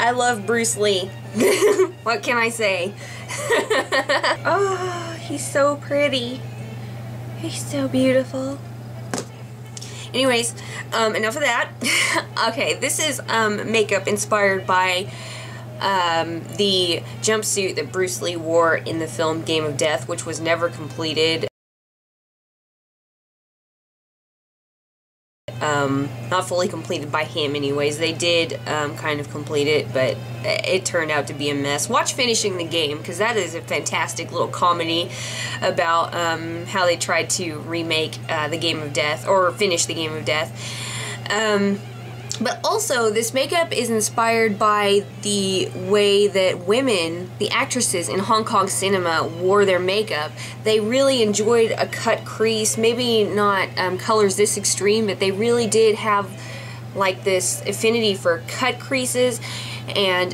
I love Bruce Lee. What can I say? Oh, he's so pretty. He's so beautiful. Anyways, enough of that. Okay, this is makeup inspired by the jumpsuit that Bruce Lee wore in the film Game of Death, which was never completed. Not fully completed by him anyways. They did kind of complete it, but it turned out to be a mess. Watch Finishing the Game, because that is a fantastic little comedy about how they tried to remake the Game of Death, or finish the Game of Death. But also, this makeup is inspired by the way that women, the actresses in Hong Kong cinema, wore their makeup. They really enjoyed a cut crease, maybe not colors this extreme, but they really did have like this affinity for cut creases, and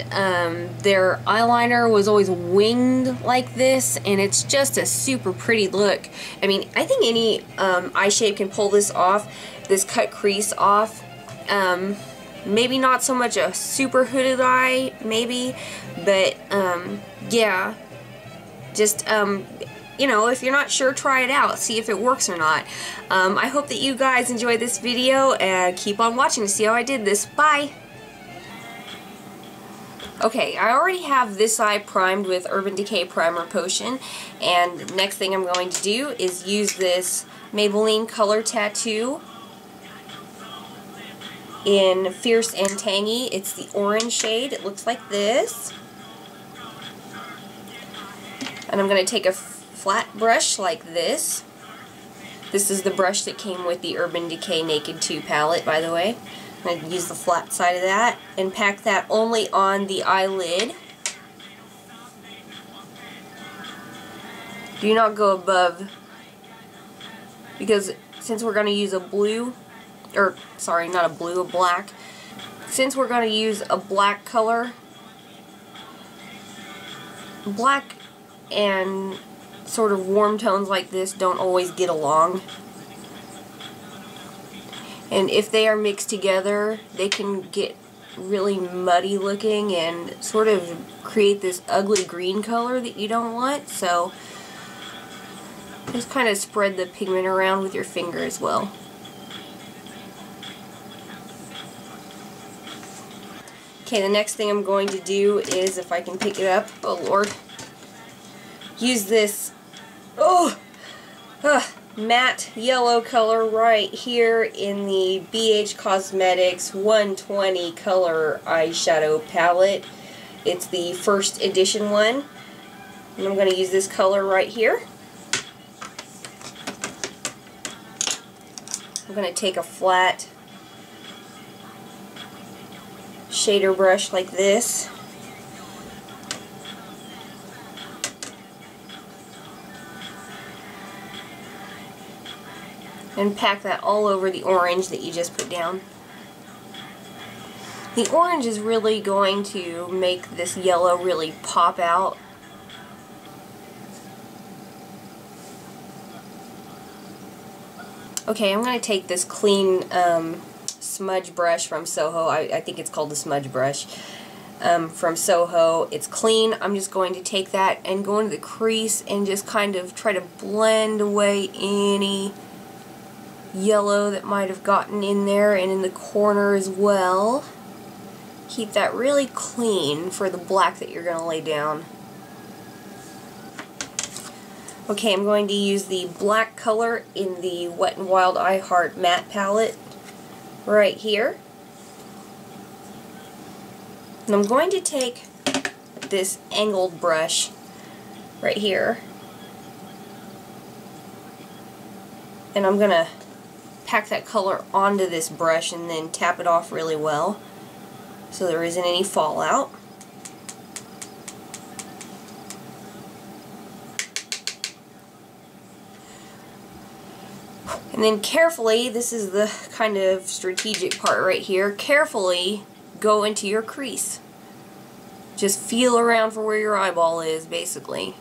their eyeliner was always winged like this, and it's just a super pretty look. I mean, I think any eye shape can pull this off, this cut crease off. Maybe not so much a super hooded eye, maybe, but, yeah, just, you know, if you're not sure, try it out, see if it works or not. I hope that you guys enjoyed this video, and keep on watching to see how I did this. Bye! Okay, I already have this eye primed with Urban Decay Primer Potion, and next thing I'm going to do is use this Maybelline Color Tattoo in Fierce and Tangy. It's the orange shade. It looks like this. And I'm going to take a flat brush like this. This is the brush that came with the Urban Decay Naked 2 palette, by the way. I'm going to use the flat side of that and pack that only on the eyelid. Do not go above, because since we're going to use a blue, or sorry, not a blue, a black. Since we're going to use a black color, black and sort of warm tones like this don't always get along. And if they are mixed together, they can get really muddy looking and sort of create this ugly green color that you don't want. So just kind of spread the pigment around with your finger as well. Okay, the next thing I'm going to do is, if I can pick it up, oh lord, use this matte yellow color right here in the BH Cosmetics 120 color eyeshadow palette. It's the first edition one, and I'm going to use this color right here. I'm going to take a flat shader brush like this, and pack that all over the orange that you just put down. The orange is really going to make this yellow really pop out. Okay, I'm going to take this clean smudge brush from Soho. I think it's called the smudge brush from Soho. It's clean. I'm just going to take that and go into the crease and just kind of try to blend away any yellow that might have gotten in there and in the corner as well. Keep that really clean for the black that you're going to lay down. Okay, I'm going to use the black color in the Wet n Wild I Heart matte palette right here. And I'm going to take this angled brush right here, and I'm going to pack that color onto this brush and then tap it off really well so there isn't any fallout. And then carefully, this is the kind of strategic part right here, carefully go into your crease. Just feel around for where your eyeball is, basically.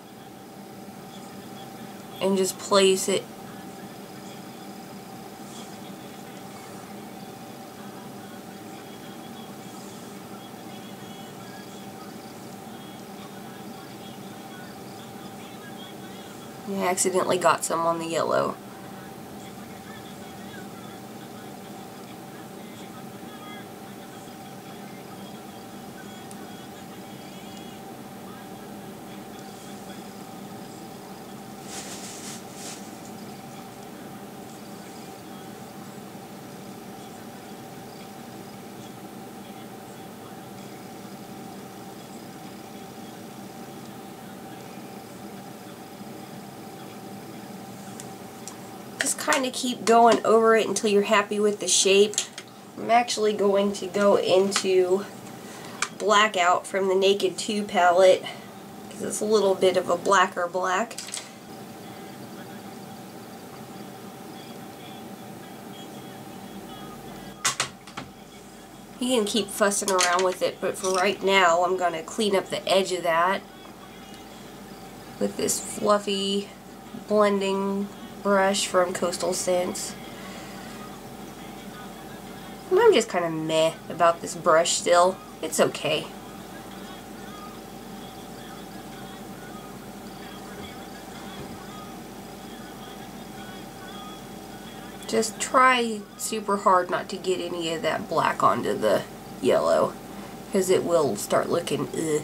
And just place it. I accidentally got some on the yellow. Just kind of keep going over it until you're happy with the shape. I'm actually going to go into Blackout from the Naked 2 palette because it's a little bit of a blacker black. You can keep fussing around with it, but for right now I'm going to clean up the edge of that with this fluffy blending brush from Coastal Scents. And I'm just kind of meh about this brush still. It's okay. Just try super hard not to get any of that black onto the yellow, because it will start looking ugh.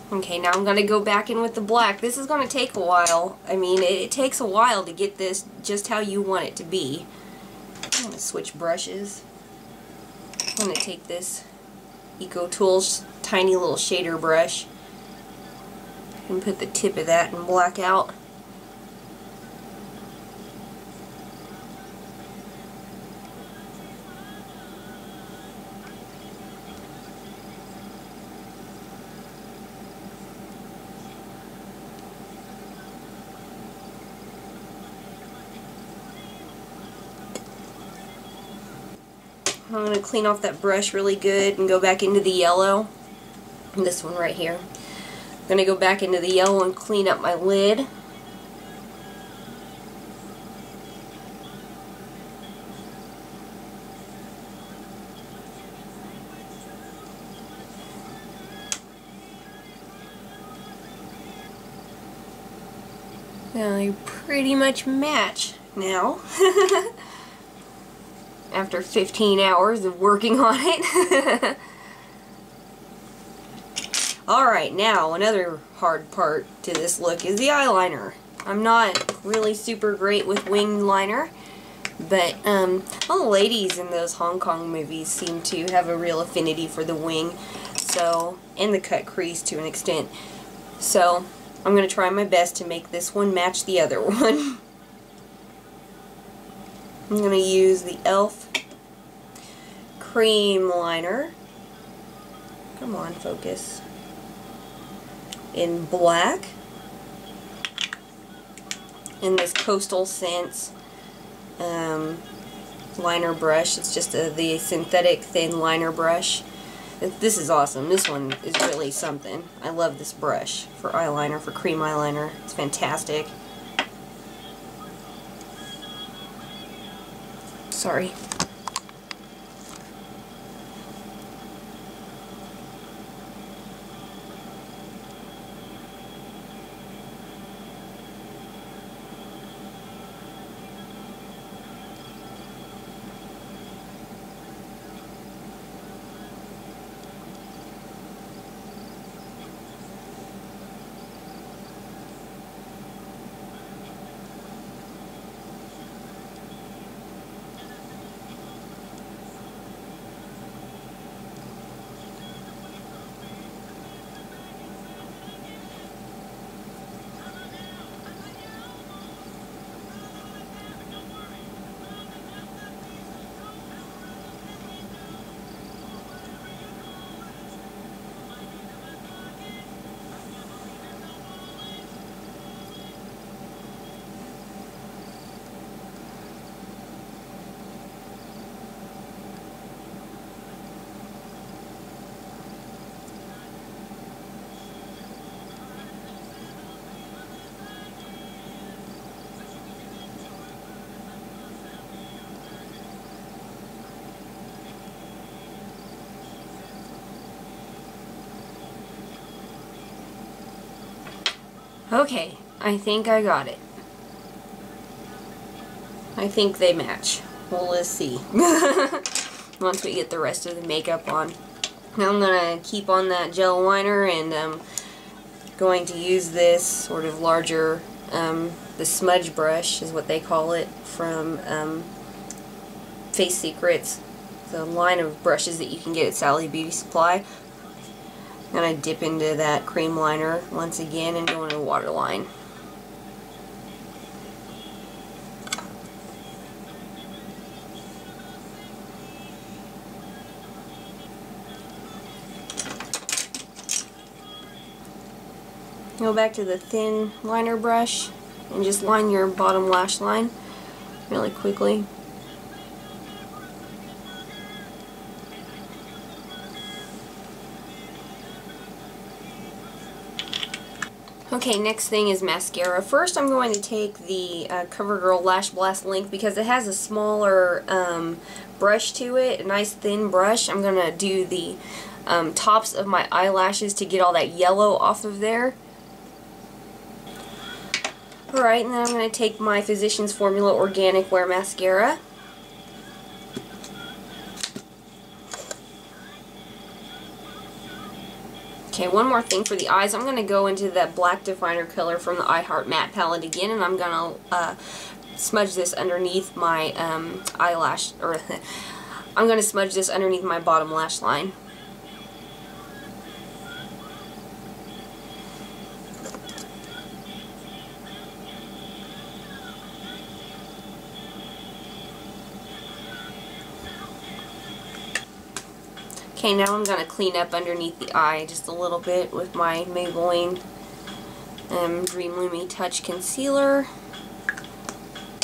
Okay, now I'm going to go back in with the black. This is going to take a while. I mean, it takes a while to get this just how you want it to be. I'm going to switch brushes. I'm going to take this Eco Tools tiny little shader brush and put the tip of that in Blackout. I'm going to clean off that brush really good and go back into the yellow. This one right here. I'm going to go back into the yellow and clean up my lid. Well, they pretty much match now. After 15 hours of working on it. Alright, now another hard part to this look is the eyeliner. I'm not really super great with winged liner, but all the ladies in those Hong Kong movies seem to have a real affinity for the wing, so, and the cut crease to an extent. So, I'm going to try my best to make this one match the other one. I'm going to use the E.L.F. cream liner. Come on, focus. In black. In this Coastal Scents liner brush. It's just the synthetic thin liner brush. This is awesome. This one is really something. I love this brush for eyeliner, for cream eyeliner. It's fantastic. Sorry. Okay, I think I got it. I think they match. Well, let's see. Once we get the rest of the makeup on. Now I'm going to keep on that gel liner, and I'm going to use this sort of larger, the smudge brush is what they call it, from Face Secrets. The line of brushes that you can get at Sally Beauty Supply. I'm going to dip into that cream liner once again and go into a waterline. Go back to the thin liner brush and just line your bottom lash line really quickly. Okay, next thing is mascara. First I'm going to take the CoverGirl Lash Blast Link because it has a smaller brush to it, a nice thin brush. I'm going to do the tops of my eyelashes to get all that yellow off of there. Alright, and then I'm going to take my Physicians Formula Organic Wear Mascara. Okay, one more thing for the eyes. I'm going to go into that black definer color from the I Heart Matte palette again, and I'm going to smudge this underneath my eyelash, or I'm going to smudge this underneath my bottom lash line. Okay, now I'm going to clean up underneath the eye just a little bit with my Maybelline Dream Lumi Touch Concealer.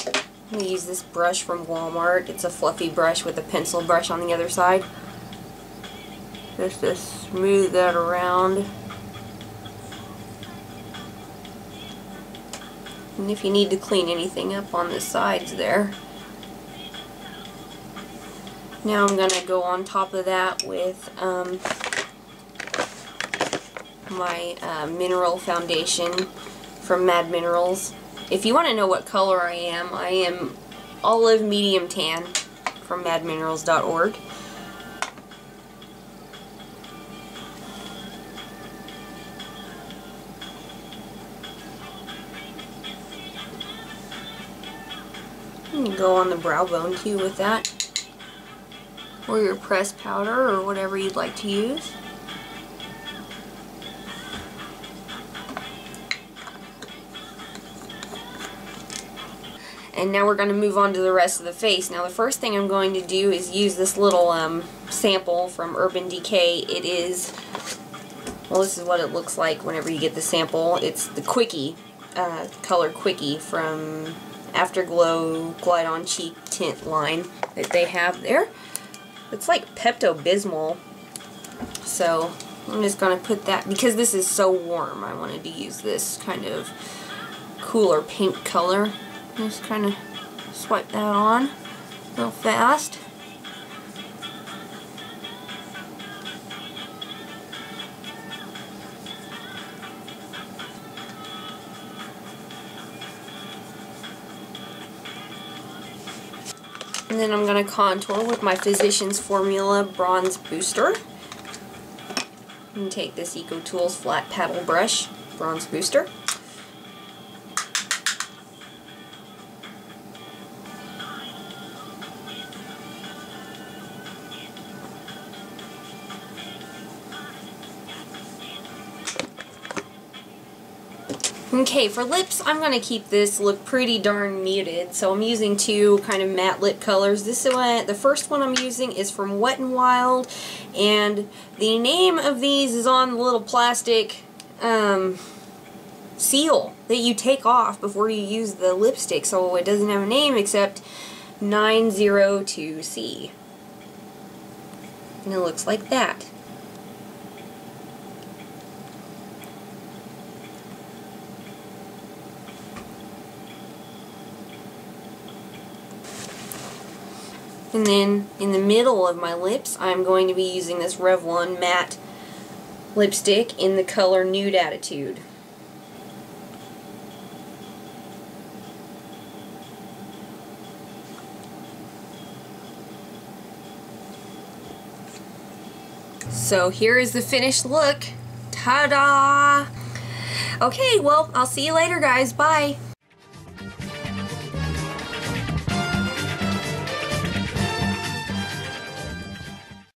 I'm going to use this brush from Walmart. It's a fluffy brush with a pencil brush on the other side. Just to smooth that around. And if you need to clean anything up on the sides there. Now I'm going to go on top of that with my mineral foundation from Mad Minerals. If you want to know what color I am olive medium tan from madminerals.org. You can go on the brow bone too with that, or your pressed powder, or whatever you'd like to use. And now we're going to move on to the rest of the face. Now the first thing I'm going to do is use this little sample from Urban Decay. It is, well, this is what it looks like whenever you get the sample. It's the Quickie, color Quickie from Afterglow Glide On Cheek Tint line that they have there. It's like Pepto-Bismol, so I'm just going to put that, because this is so warm, I wanted to use this kind of cooler pink color. Just kind of swipe that on real fast. And then I'm going to contour with my Physicians Formula Bronze Booster. And take this Eco Tools flat paddle brush, Bronze Booster. Okay, for lips, I'm going to keep this look pretty darn muted, so I'm using two kind of matte lip colors. This one, the first one I'm using is from Wet n Wild, and the name of these is on the little plastic seal that you take off before you use the lipstick, so it doesn't have a name except 902C. And it looks like that. And then in the middle of my lips, I'm going to be using this Revlon matte lipstick in the color Nude Attitude. So here is the finished look. Ta-da! Okay, well, I'll see you later, guys. Bye.